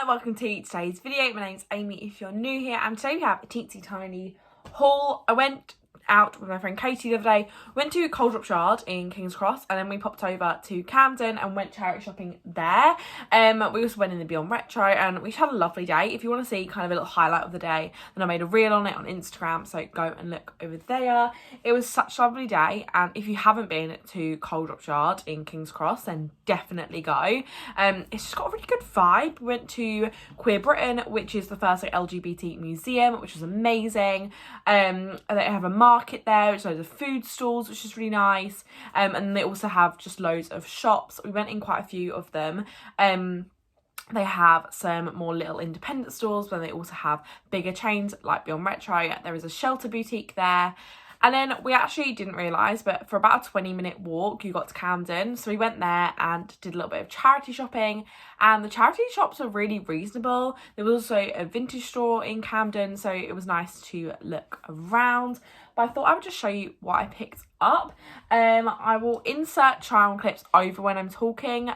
and welcome to today's video. My name's Amy if you're new here, and today we have a teensy tiny haul. I went out with my friend Katie the other day, went to Cold Drop Yard in King's Cross, and then we popped over to Camden and went charity shopping there. We also went in the Beyond Retro, and we had a lovely day. If you want to see kind of a little highlight of the day, then I made a reel on it on Instagram, so go and look over there. It was such a lovely day, and if you haven't been to Cold Drop Yard in King's Cross, then definitely go. It's just got a really good vibe. We went to Queer Britain, which is the first LGBT museum, which was amazing. And they have a market there, which loads of food stalls, which is really nice. And they also have just loads of shops. We went in quite a few of them. They have some more little independent stores, but they also have bigger chains like Beyond Retro. There is a shelter boutique there. And then we actually didn't realise, but for about a 20-minute walk, you got to Camden. So we went there and did a little bit of charity shopping. And the charity shops were really reasonable. There was also a vintage store in Camden, so it was nice to look around. But I thought I would just show you what I picked up. I will insert try-on clips over when I'm talking,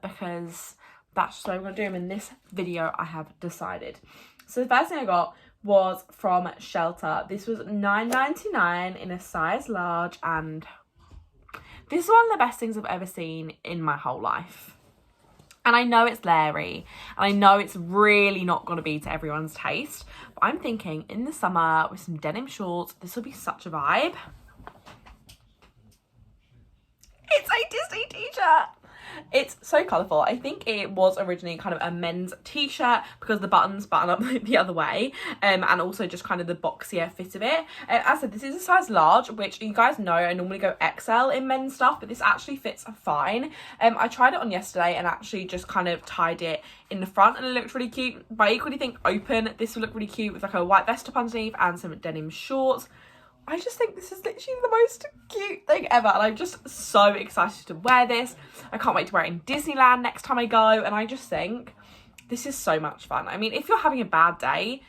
because that's just what I'm going to do them in this video, I have decided. So the first thing I got was from Shelter. This was $9.99 in a size large, and this is one of the best things I've ever seen in my whole life. And I know it's Larry, and I know it's really not going to be to everyone's taste, but I'm thinking in the summer with some denim shorts, this will be such a vibe. It's a Disney t-shirt. It's so colourful. I think it was originally kind of a men's t-shirt because the buttons button up the other way, and also just kind of the boxier fit of it. As I said, this is a size large, which you guys know I normally go XL in men's stuff, but this actually fits fine. I tried it on yesterday and actually just kind of tied it in the front, and it looked really cute. But I equally think open, this would look really cute with like a white vest up underneath and some denim shorts. I just think this is literally the most cute thing ever, and I'm just so excited to wear this. I can't wait to wear it in Disneyland next time I go, and I just think this is so much fun. I mean, if you're having a bad day,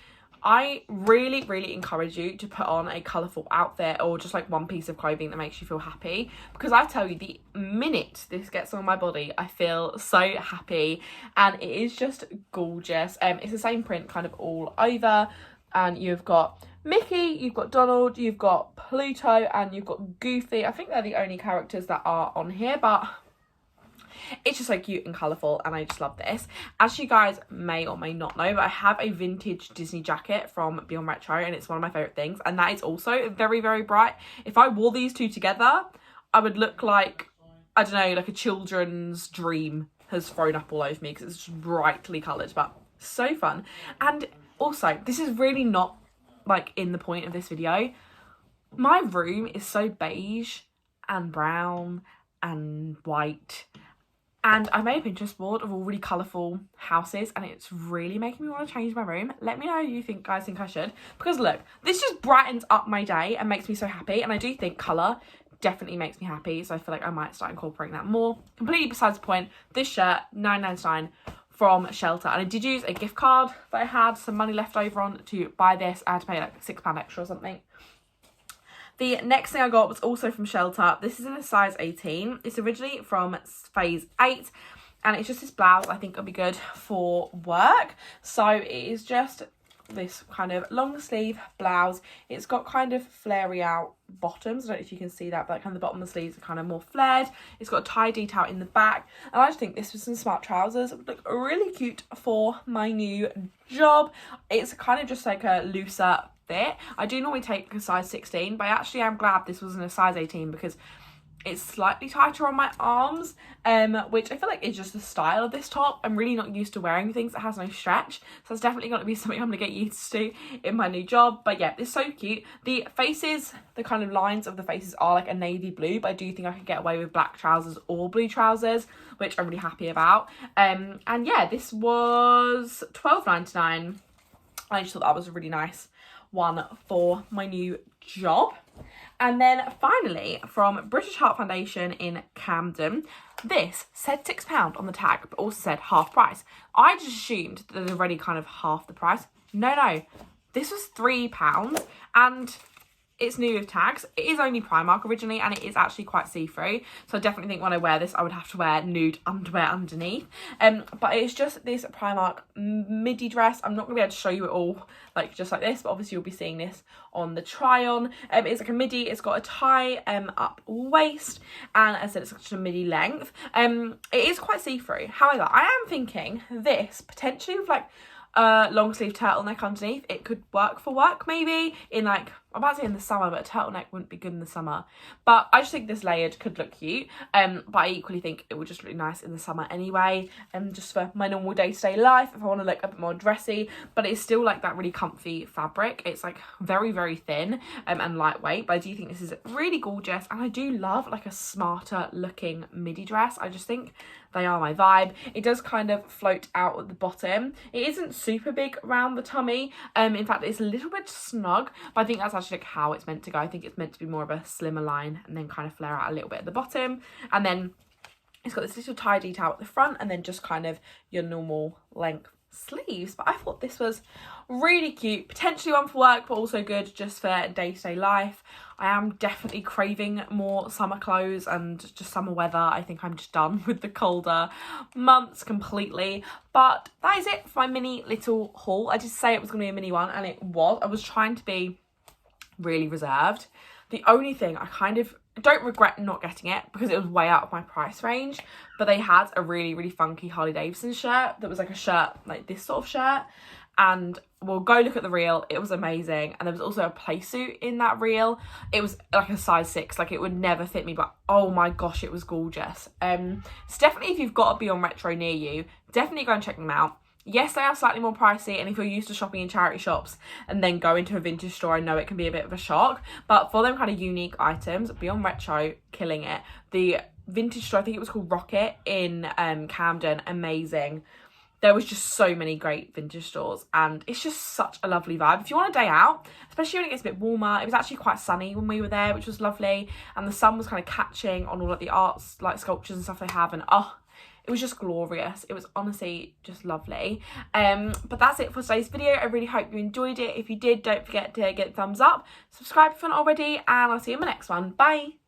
I really encourage you to put on a colourful outfit or just like one piece of clothing that makes you feel happy, because I tell you, the minute this gets on my body, I feel so happy, and it is just gorgeous. It's the same print kind of all over, and you've got Mickey, you've got Donald, you've got Pluto, and you've got Goofy. I think they're the only characters that are on here, but it's just so cute and colourful, and I just love this. As you guys may or may not know, but I have a vintage Disney jacket from Beyond Retro, and it's one of my favourite things, and that is also very bright. If I wore these two together, I would look like, I don't know, like a children's dream has thrown up all over me, because it's just brightly coloured, but so fun. And also, this is really not like in the point of this video. My room is so beige and brown and white, and I made a Pinterest board of all really colourful houses, and it's really making me want to change my room. Let me know if you guys think I should, because look, this just brightens up my day and makes me so happy, and I do think colour definitely makes me happy, so I feel like I might start incorporating that more. Completely besides the point, this shirt, $9.99 from Shelter, and I did use a gift card that I had some money left over on to buy this. I had to pay like £6 extra or something. The next thing I got was also from Shelter. This is in a size 18. It's originally from phase 8, and it's just this blouse. I think it'll be good for work. So it is just this kind of long sleeve blouse. It's got kind of flary out bottoms. I don't know if you can see that, but kind of the bottom of the sleeves are kind of more flared. It's got a tie detail in the back, and I just think this with some smart trousers would look really cute for my new job. It's kind of just like a looser fit. I do normally take a size 16, but I actually am glad this wasn't a size 18, because it's slightly tighter on my arms, which I feel like is just the style of this top. I'm really not used to wearing things that has no stretch, so it's definitely going to be something I'm going to get used to in my new job. But yeah, it's so cute. The faces, the kind of lines of the faces are like a navy blue, but I do think I could get away with black trousers or blue trousers, which I'm really happy about. And yeah, this was $12.99. I just thought that was a really nice one for my new job. And then finally, from British Heart Foundation in Camden, this said £6 on the tag, but also said half price. I just assumed that it was already kind of half the price. No, this was £3, and it's new with tags. It is only Primark originally, and it is actually quite see-through, so I definitely think when I wear this I would have to wear nude underwear underneath. But it's just this Primark midi dress. I'm not gonna be able to show you it all like just like this, but obviously you'll be seeing this on the try on. It's like a midi, it's got a tie up waist, and as I said, it's such a midi length. It is quite see-through. However, I am thinking this potentially with like long sleeve turtleneck underneath, it could work for work maybe in like, I'm about to say in the summer, but a turtleneck wouldn't be good in the summer. But I just think this layered could look cute. But I equally think it would just look nice in the summer anyway. Just for my normal day-to-day life, if I want to look a bit more dressy. But it's still like that really comfy fabric. It's like very, very thin and lightweight. But I do think this is really gorgeous. And I do love like a smarter looking midi dress. I just think they are my vibe. It does kind of float out at the bottom. It isn't super big around the tummy. In fact, it's a little bit snug, but I think that's actually like how it's meant to go. I think it's meant to be more of a slimmer line and then kind of flare out a little bit at the bottom. And then it's got this little tie detail at the front, and then just kind of your normal length sleeves. But I thought this was really cute, potentially one for work, but also good just for day-to-day life. I am definitely craving more summer clothes and just summer weather. I think I'm just done with the colder months completely. But that is it for my mini little haul. I did say it was going to be a mini one, and it was. I was trying to be really reserved. The only thing I kind of don't regret not getting it, because it was way out of my price range, but they had a really, really funky Harley Davidson shirt that was like a shirt, like this sort of shirt, and we'll go look at the reel. It was amazing. And there was also a play suit in that reel. It was like a size 6, like it would never fit me, but oh my gosh, it was gorgeous. So definitely, if you've got a Beyond Retro near you, definitely go and check them out. Yes, they are slightly more pricey, and if you're used to shopping in charity shops and then go into a vintage store, I know it can be a bit of a shock, but for them kind of unique items, Beyond Retro, killing it. The vintage store, I think it was called Rocket in Camden, amazing. There was just so many great vintage stores, and it's just such a lovely vibe. If you want a day out, especially when it gets a bit warmer, it was actually quite sunny when we were there, which was lovely, and the sun was kind of catching on all of the arts, like sculptures and stuff they have, and oh, it was just glorious. It was honestly just lovely. But that's it for today's video. I really hope you enjoyed it. If you did, don't forget to get a thumbs up, subscribe if you're not already, and I'll see you in my next one. Bye.